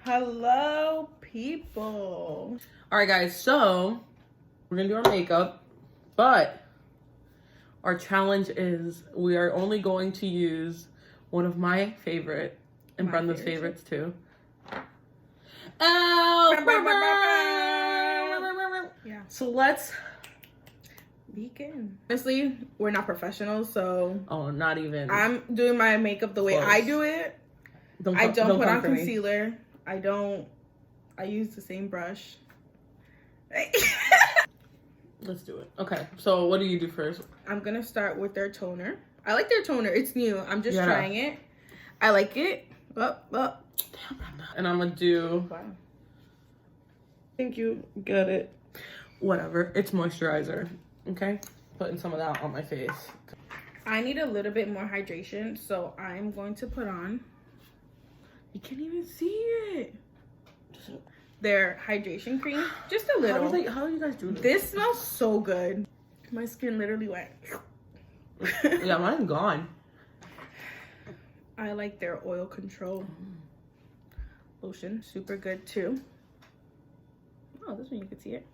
Hello, people. All right, guys, so we're gonna do our makeup, but our challenge is we are only going to use one of my favorite and Brenda's favorites too. E.L.F. Yeah. So let's begin. Honestly, we're not professionals, so not even. I'm doing my makeup the way I do it. I don't put on concealer. I use the same brush. Let's do it. Okay, so what do you do first? I'm gonna start with their toner. I like their toner. It's new. I'm just trying it. I like it. And I'm gonna do. Wow. Thank you. Get it. Whatever. It's moisturizer. Okay. Putting some of that on my face. I need a little bit more hydration, so I'm going to put on. You can't even see it. Their hydration cream, just a little. How do you guys do this? This smells so good. My skin literally went. Yeah, mine's gone. I like their oil control lotion, super good too. Oh, this one you can see it.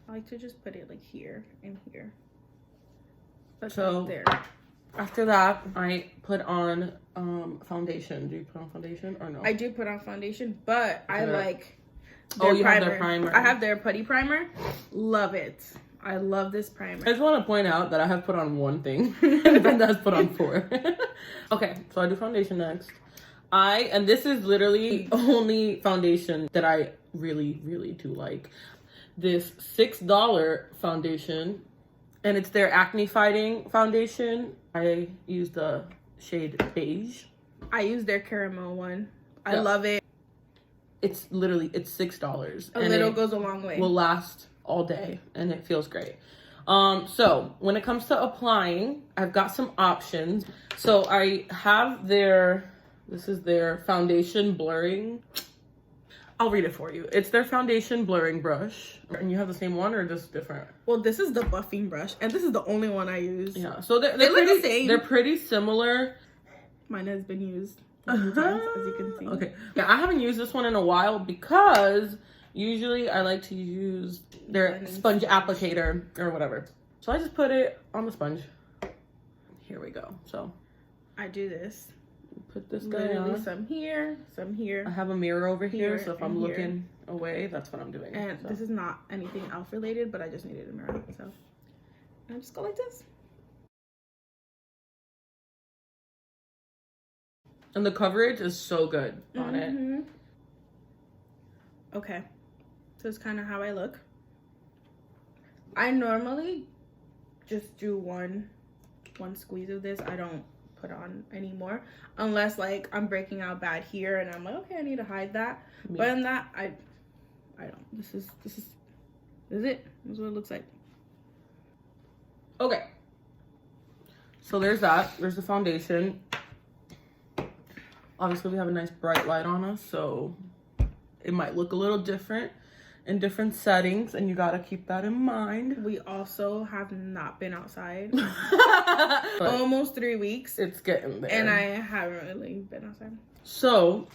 I like to just put it like here and here. That's so right there. After that, I put on foundation. Do you put on foundation or no? I do put on foundation, but I like. You have their primer. I have their putty primer. Love it. I love this primer. I just want to point out that I have put on one thing and Brenda has put on 4. Okay, so I do foundation next. And this is literally the only foundation that I really, really do like. This $6 foundation, and it's their acne fighting foundation. I use the shade beige. I use their caramel one. I love it. It's $6. A little goes a long way. Will last all day and it feels great. So when it comes to applying, I've got some options. So I have this is their foundation blurring. I'll read it for you. It's their foundation blurring brush. And you have the same one or just different? Well, this is the buffing brush and this is the only one I use. Yeah, so they're look pretty, the same. They're pretty similar. Mine has been used many times, as you can see. Okay. Yeah, I haven't used this one in a while because usually I like to use their sponge applicator or whatever. So I just put it on the sponge. Here we go. So I do this. Put this guy on. Some here, some here. I have a mirror over here, so if I'm looking away, that's what I'm doing. And this is not anything e.l.f. related, but I just needed a mirror. So I just go like this. And the coverage is so good on it. Okay. So it's kind of how I look. I normally just do one squeeze of this. I don't put on anymore unless like I'm breaking out bad here and I'm like, okay, I need to hide that. Yeah. But in that, I don't. This is it. This is what it looks like. Okay. So there's that. There's the foundation. Obviously, we have a nice bright light on us, so it might look a little different in different settings, and you gotta keep that in mind. We also have not been outside. Almost 3 weeks. It's getting there. And I haven't really been outside. So,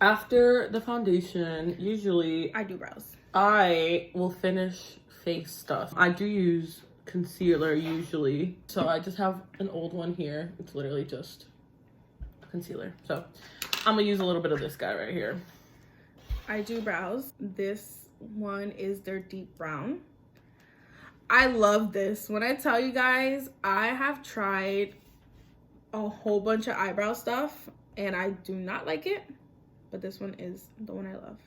after the foundation, usually... I do brows. I will finish face stuff. I do use concealer usually. So I just have an old one here. It's literally just concealer. So I'm gonna use a little bit of this guy right here. I do brows. This one is their deep brown. I love this. When I tell you guys, I have tried a whole bunch of eyebrow stuff and I do not like it, but this one is the one I love.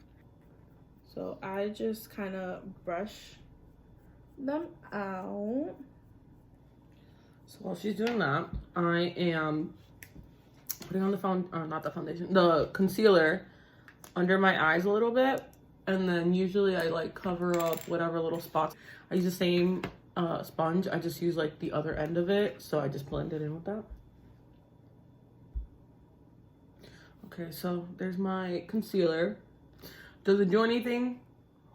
So I just kind of brush them out. So while she's doing that, I am putting on the concealer under my eyes a little bit, and then usually I like cover up whatever little spots. I use the same sponge. I just use like the other end of it, so I just blend it in with that. Okay, so there's my concealer. Does it do anything?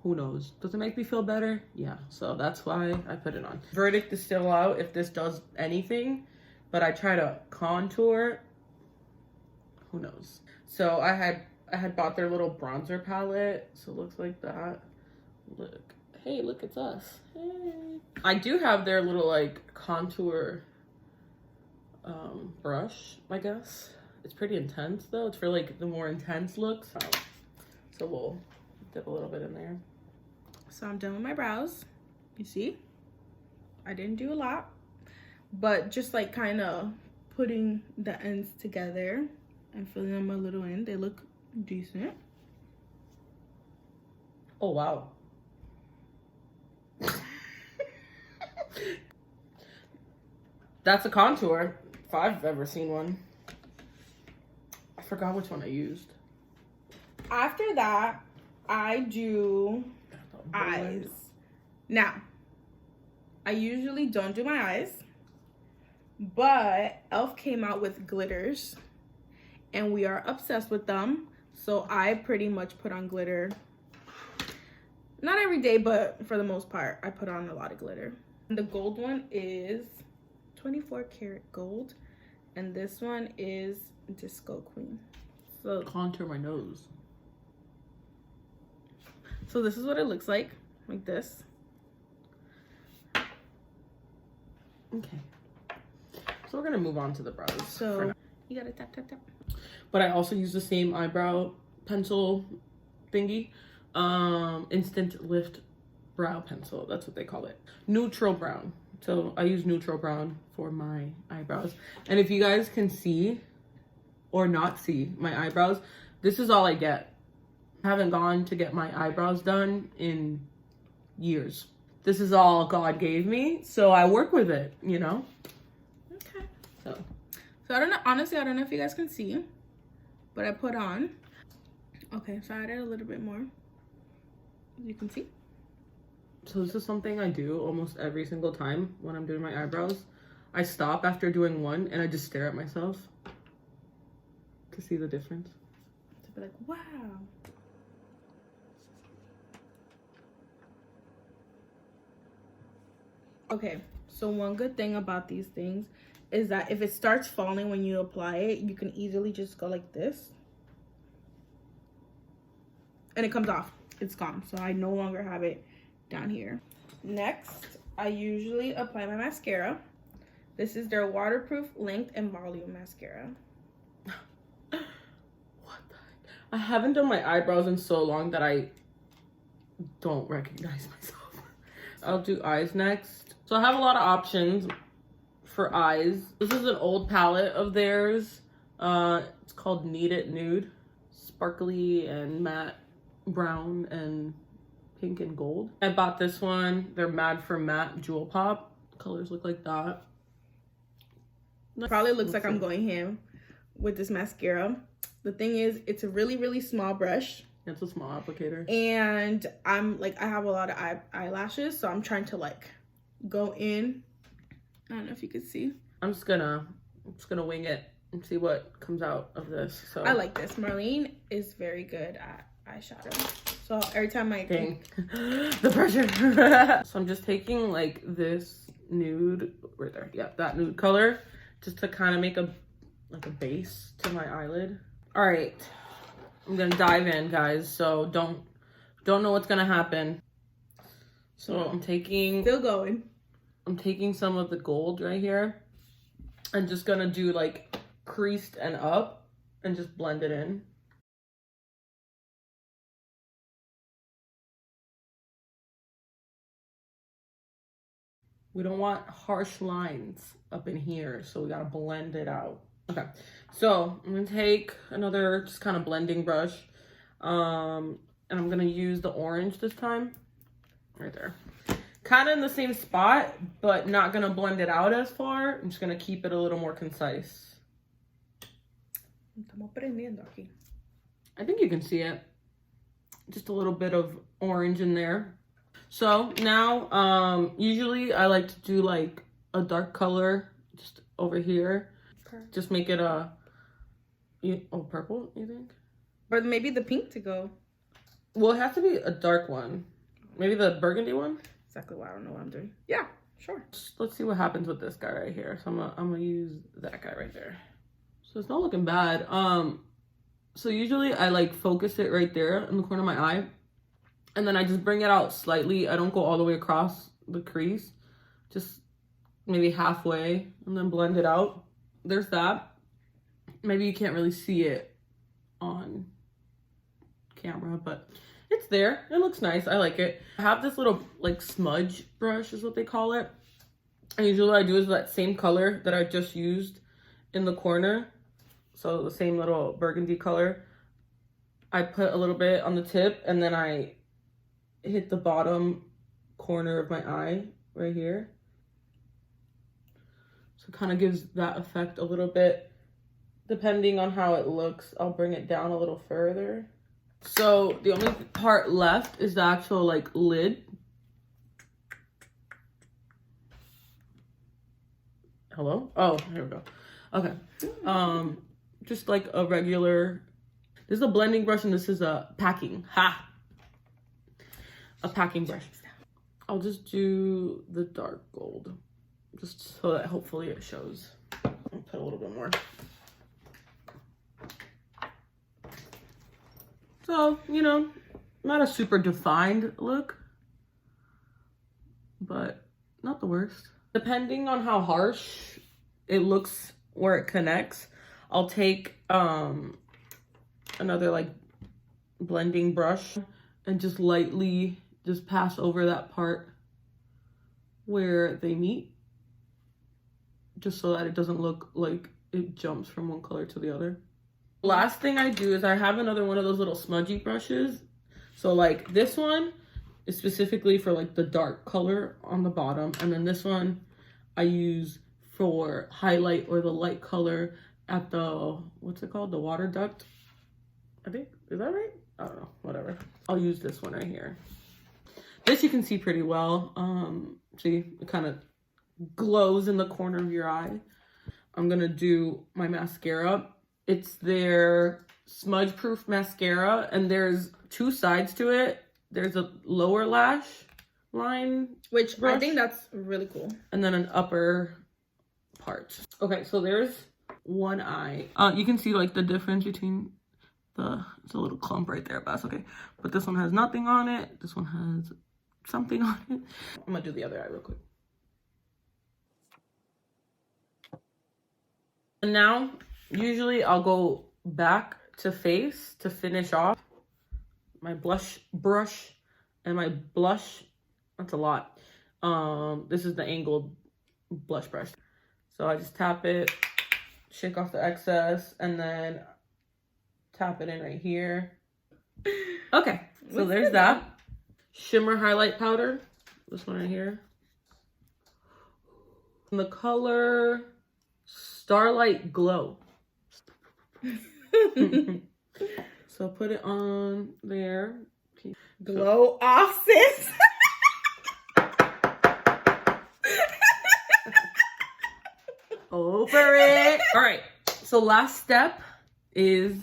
Who knows? Does it make me feel better? Yeah, so that's why I put it on. Verdict is still out if this does anything, but I try to contour. Who knows? So I had I had bought their little bronzer palette, so it looks like that. Look. Hey, look, it's us. Hey. I do have their little like contour brush, I guess. It's pretty intense though. It's for like the more intense looks. So we'll dip a little bit in there. So I'm done with my brows. You see? I didn't do a lot, but just like kind of putting the ends together and filling them a little in. They look decent. Oh, wow. That's a contour, if I've ever seen one. I forgot which one I used. After that, I do eyes. Now, I usually don't do my eyes, but E.L.F. came out with glitters, and we are obsessed with them. So I pretty much put on glitter. Not every day, but for the most part, I put on a lot of glitter. And the gold one is 24 karat gold, and this one is Disco Queen. So Contour my nose. So this is what it looks like this. Okay. So we're gonna move on to the brows. So you gotta tap, tap, tap. But I also use the same eyebrow pencil thingy. Instant Lift Brow Pencil. That's what they call it. Neutral brown. So I use neutral brown for my eyebrows. And if you guys can see or not see my eyebrows, this is all I get. I haven't gone to get my eyebrows done in years. This is all God gave me, so I work with it, you know? Okay. So I don't know, honestly, I don't know if you guys can see, but I put on. Okay, so I added a little bit more. You can see. So this is something I do almost every single time when I'm doing my eyebrows. I stop after doing one and I just stare at myself to see the difference. To be like, wow. Okay, so one good thing about these things is that if it starts falling when you apply it, you can easily just go like this. And it comes off. It's gone. So I no longer have it down here. Next, I usually apply my mascara. This is their waterproof length and volume mascara. What the heck? I haven't done my eyebrows in so long that I don't recognize myself. I'll do eyes next. So I have a lot of options for eyes. This is an old palette of theirs. It's called Need It Nude. Sparkly and matte brown and pink and gold. I bought this one. They're Mad for Matte Jewel Pop. Colors look like that. Probably looks like I'm going ham with this mascara. The thing is, it's a really, really small brush. It's a small applicator. And I'm like, I have a lot of eyelashes, so I'm trying to like go in. I don't know if you can see. I'm just gonna wing it and see what comes out of this. So I like this. Marlene is very good at eyeshadow. So every time I dang, the pressure. So I'm just taking like this nude right there. Yeah, that nude color, just to kind of make a base to my eyelid. All right, I'm gonna dive in, guys. So don't know what's gonna happen. So I'm taking some of the gold right here. I'm just gonna do like creased and up and just blend it in. We don't want harsh lines up in here, so we gotta blend it out. Okay, so I'm gonna take another just kind of blending brush, and I'm gonna use the orange this time, right there. Kind of in the same spot, but not gonna blend it out as far. I'm just gonna keep it a little more concise. I think you can see it. Just a little bit of orange in there. So now, usually I like to do like a dark color just over here. Just make it purple, you think? Or maybe the pink to go. Well, it has to be a dark one. Maybe the burgundy one? Exactly why I don't know what I'm doing. Yeah, sure. Let's see what happens with this guy right here. So I'm gonna use that guy right there. So it's not looking bad. So usually I like focus it right there in the corner of my eye. And then I just bring it out slightly. I don't go all the way across the crease. Just maybe halfway and then blend it out. There's that. Maybe you can't really see it on camera, but it's there. It looks nice. I like it. I have this little like smudge brush is what they call it. And usually what I do is that same color that I just used in the corner. So the same little burgundy color. I put a little bit on the tip and then I hit the bottom corner of my eye right here. So it kind of gives that effect a little bit. Depending on how it looks, I'll bring it down a little further. So the only part left is the actual like lid. Hello? Oh, here we go. Okay. Just like a regular, this is a blending brush and this is a packing. A packing brush. I'll just do the dark gold. Just so that hopefully it shows. I'll put a little bit more. So, you know, not a super defined look, but not the worst. Depending on how harsh it looks where it connects, I'll take another like blending brush and just lightly just pass over that part where they meet, just so that it doesn't look like it jumps from one color to the other. Last thing I do is I have another one of those little smudgy brushes. So like this one is specifically for like the dark color on the bottom. And then this one I use for highlight or the light color at the, what's it called? The water duct. I think, is that right? I don't know, whatever. I'll use this one right here. This you can see pretty well. See, it kind of glows in the corner of your eye. I'm gonna do my mascara. It's their smudge proof mascara and there's two sides to it. There's a lower lash line, which brush, I think that's really cool. And then an upper part. Okay, so there's one eye. You can see like the difference between it's a little clump right there, but that's okay. But this one has nothing on it. This one has something on it. I'm gonna do the other eye real quick. And now, usually I'll go back to face to finish off my blush brush and my blush. That's a lot. This is the angled blush brush. So I just tap it, shake off the excess, and then tap it in right here. Okay, so there's that. Shimmer highlight powder. This one right here. And the color Starlight Glow. So put it on there. Glow off, sis. Over it. All right. So last step is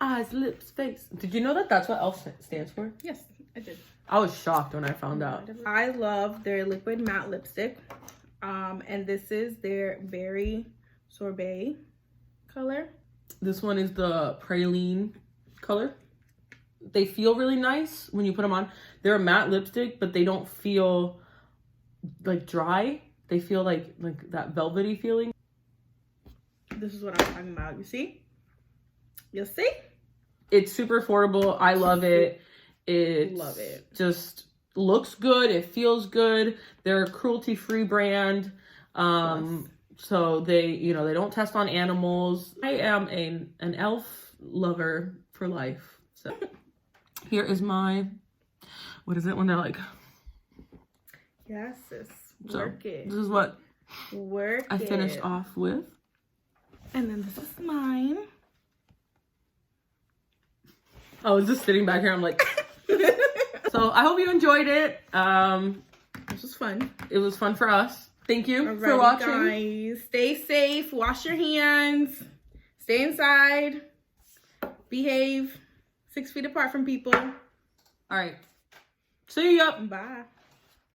eyes, lips, face. Did you know that that's what E.L.F stands for? Yes, I did. I was shocked when I found out. I love their liquid matte lipstick. And this is their Berry Sorbet color. This one is the praline color. They feel really nice when you put them on. They're a matte lipstick, but they don't feel like dry. They feel like that velvety feeling. This is what I'm talking about. You see? You see? It's super affordable. I love it. Love it. Just looks good. It feels good. They're a cruelty-free brand. So they don't test on animals. I am an E.L.F lover for life. So here is my, what is it when they're like? Yes, sis. Work it. This is what I it. finished off with. And then this is mine. I was just sitting back here. I'm like, so I hope you enjoyed it. This was fun. It was fun for us. Thank you for watching. Guys, stay safe. Wash your hands. Stay inside. Behave. 6 feet apart from people. All right. See ya. Bye.